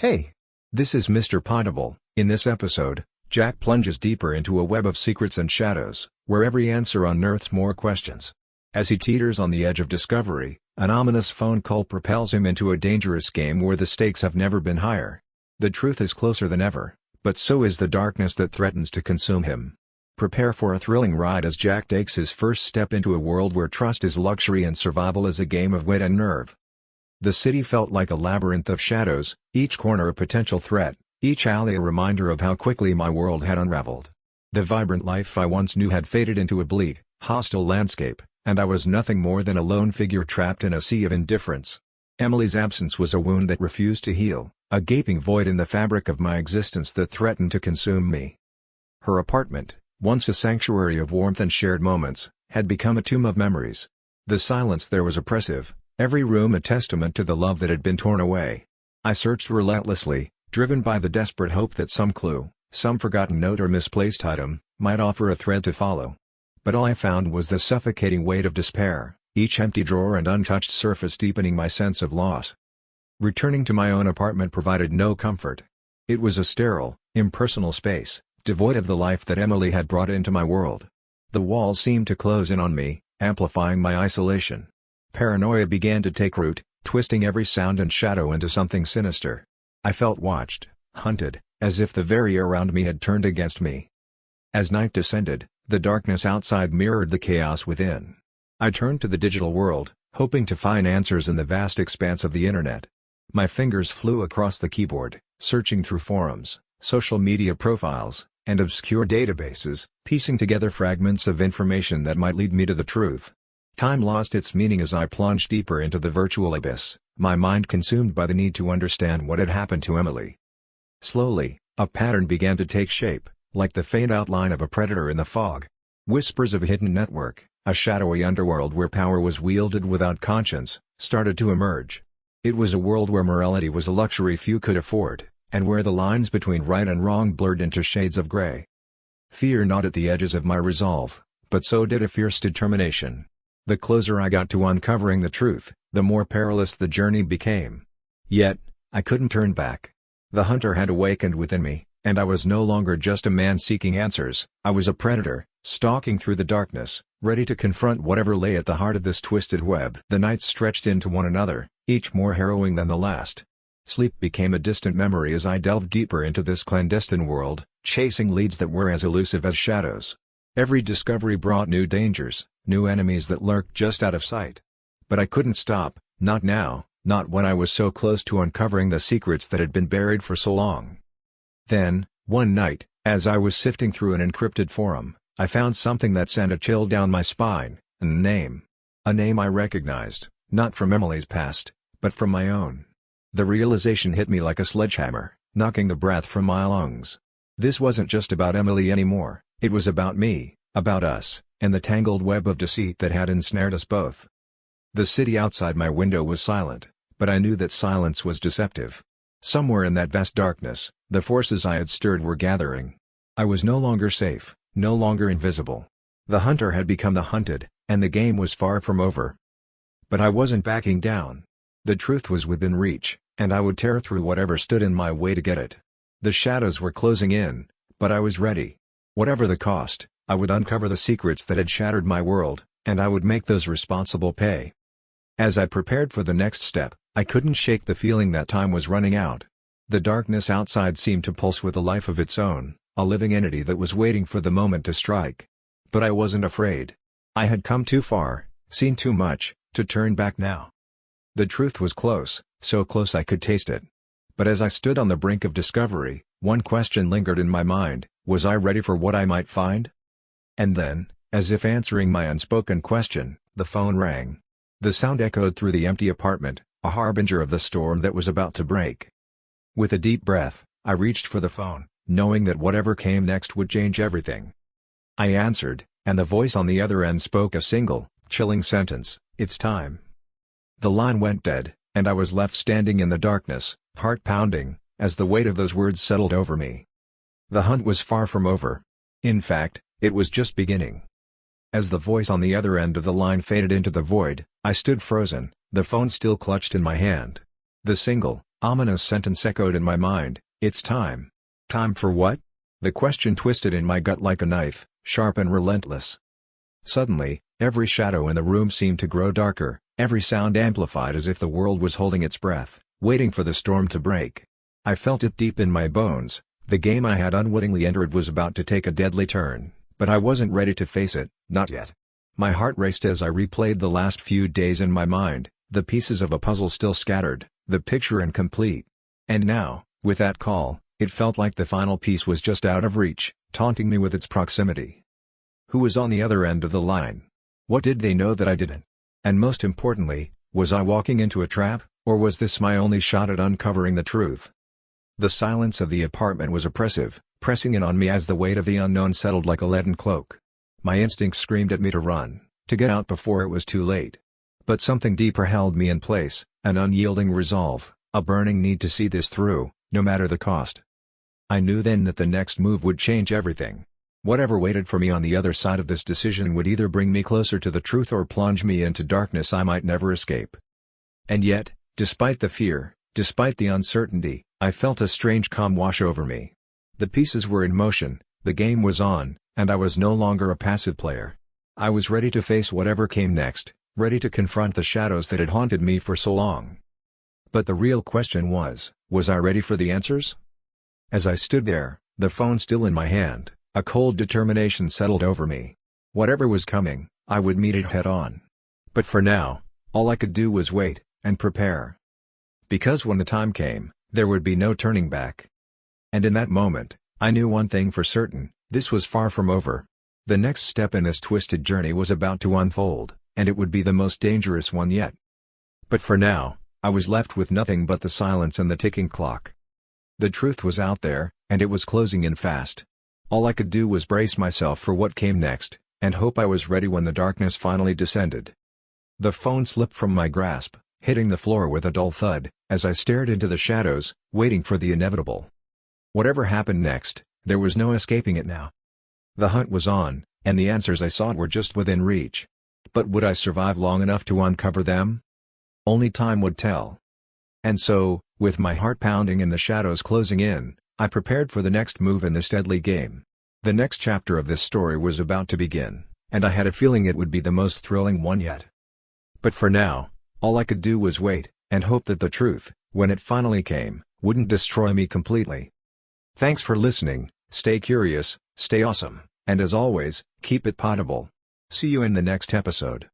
Hey! This is Mr. Potable. In this episode, Jack plunges deeper into a web of secrets and shadows, where every answer unearths more questions. As he teeters on the edge of discovery, an ominous phone call propels him into a dangerous game where the stakes have never been higher. The truth is closer than ever, but so is the darkness that threatens to consume him. Prepare for a thrilling ride as Jack takes his first step into a world where trust is luxury and survival is a game of wit and nerve. The city felt like a labyrinth of shadows, each corner a potential threat, each alley a reminder of how quickly my world had unraveled. The vibrant life I once knew had faded into a bleak, hostile landscape, and I was nothing more than a lone figure trapped in a sea of indifference. Emily's absence was a wound that refused to heal, a gaping void in the fabric of my existence that threatened to consume me. Her apartment, once a sanctuary of warmth and shared moments, had become a tomb of memories. The silence there was oppressive, every room a testament to the love that had been torn away. I searched relentlessly, driven by the desperate hope that some clue, some forgotten note or misplaced item, might offer a thread to follow. But all I found was the suffocating weight of despair, each empty drawer and untouched surface deepening my sense of loss. Returning to my own apartment provided no comfort. It was a sterile, impersonal space, devoid of the life that Emily had brought into my world. The walls seemed to close in on me, amplifying my isolation. Paranoia began to take root, twisting every sound and shadow into something sinister. I felt watched, hunted, as if the very air around me had turned against me. As night descended, the darkness outside mirrored the chaos within. I turned to the digital world, hoping to find answers in the vast expanse of the internet. My fingers flew across the keyboard, searching through forums, social media profiles, and obscure databases, piecing together fragments of information that might lead me to the truth. Time lost its meaning as I plunged deeper into the virtual abyss, my mind consumed by the need to understand what had happened to Emily. Slowly, a pattern began to take shape, like the faint outline of a predator in the fog. Whispers of a hidden network, a shadowy underworld where power was wielded without conscience, started to emerge. It was a world where morality was a luxury few could afford, and where the lines between right and wrong blurred into shades of gray. Fear gnawed at the edges of my resolve, but so did a fierce determination. The closer I got to uncovering the truth, the more perilous the journey became. Yet, I couldn't turn back. The hunter had awakened within me, and I was no longer just a man seeking answers, I was a predator, stalking through the darkness, ready to confront whatever lay at the heart of this twisted web. The nights stretched into one another, each more harrowing than the last. Sleep became a distant memory as I delved deeper into this clandestine world, chasing leads that were as elusive as shadows. Every discovery brought new dangers, new enemies that lurked just out of sight. But I couldn't stop, not now, not when I was so close to uncovering the secrets that had been buried for so long. Then, one night, as I was sifting through an encrypted forum, I found something that sent a chill down my spine, a name. A name I recognized, not from Emily's past, but from my own. The realization hit me like a sledgehammer, knocking the breath from my lungs. This wasn't just about Emily anymore, it was about me, about us, and the tangled web of deceit that had ensnared us both. The city outside my window was silent, but I knew that silence was deceptive. Somewhere in that vast darkness, the forces I had stirred were gathering. I was no longer safe, no longer invisible. The hunter had become the hunted, and the game was far from over. But I wasn't backing down. The truth was within reach, and I would tear through whatever stood in my way to get it. The shadows were closing in, but I was ready. Whatever the cost, I would uncover the secrets that had shattered my world, and I would make those responsible pay. As I prepared for the next step, I couldn't shake the feeling that time was running out. The darkness outside seemed to pulse with a life of its own, a living entity that was waiting for the moment to strike. But I wasn't afraid. I had come too far, seen too much, to turn back now. The truth was close, so close I could taste it. But as I stood on the brink of discovery, one question lingered in my mind: was I ready for what I might find? And then, as if answering my unspoken question, the phone rang. The sound echoed through the empty apartment, a harbinger of the storm that was about to break. With a deep breath, I reached for the phone, knowing that whatever came next would change everything. I answered, and the voice on the other end spoke a single, chilling sentence: "It's time." The line went dead, and I was left standing in the darkness, heart pounding, as the weight of those words settled over me. The hunt was far from over. In fact, it was just beginning. As the voice on the other end of the line faded into the void, I stood frozen, the phone still clutched in my hand. The single, Ominous sentence echoed in my mind, "It's time." Time for what? The question twisted in my gut like a knife, sharp and relentless. Suddenly, every shadow in the room seemed to grow darker, every sound amplified as if the world was holding its breath, waiting for the storm to break. I felt it deep in my bones. The game I had unwittingly entered was about to take a deadly turn, but I wasn't ready to face it, not yet. My heart raced as I replayed the last few days in my mind, the pieces of a puzzle still scattered, the picture incomplete. And now, with that call, it felt like the final piece was just out of reach, taunting me with its proximity. Who was on the other end of the line? What did they know that I didn't? And most importantly, was I walking into a trap, or was this my only shot at uncovering the truth? The silence of the apartment was oppressive, pressing in on me as the weight of the unknown settled like a leaden cloak. My instincts screamed at me to run, to get out before it was too late. But something deeper held me in place, an unyielding resolve, a burning need to see this through, no matter the cost. I knew then that the next move would change everything. Whatever waited for me on the other side of this decision would either bring me closer to the truth or plunge me into darkness I might never escape. And yet, despite the fear, despite the uncertainty, I felt a strange calm wash over me. The pieces were in motion, the game was on, and I was no longer a passive player. I was ready to face whatever came next, ready to confront the shadows that had haunted me for so long. But the real question was I ready for the answers? As I stood there, the phone still in my hand, a cold determination settled over me. Whatever was coming, I would meet it head on. But for now, all I could do was wait, and prepare. Because when the time came, there would be no turning back. And in that moment, I knew one thing for certain, this was far from over. The next step in this twisted journey was about to unfold, and it would be the most dangerous one yet. But for now, I was left with nothing but the silence and the ticking clock. The truth was out there, and it was closing in fast. All I could do was brace myself for what came next, and hope I was ready when the darkness finally descended. The phone slipped from my grasp, hitting the floor with a dull thud, as I stared into the shadows, waiting for the inevitable. Whatever happened next, there was no escaping it now. The hunt was on, and the answers I sought were just within reach. But would I survive long enough to uncover them? Only time would tell. And so, with my heart pounding and the shadows closing in, I prepared for the next move in this deadly game. The next chapter of this story was about to begin, and I had a feeling it would be the most thrilling one yet. But for now, all I could do was wait, and hope that the truth, when it finally came, wouldn't destroy me completely. Thanks for listening, stay curious, stay awesome, and as always, keep it potable. See you in the next episode.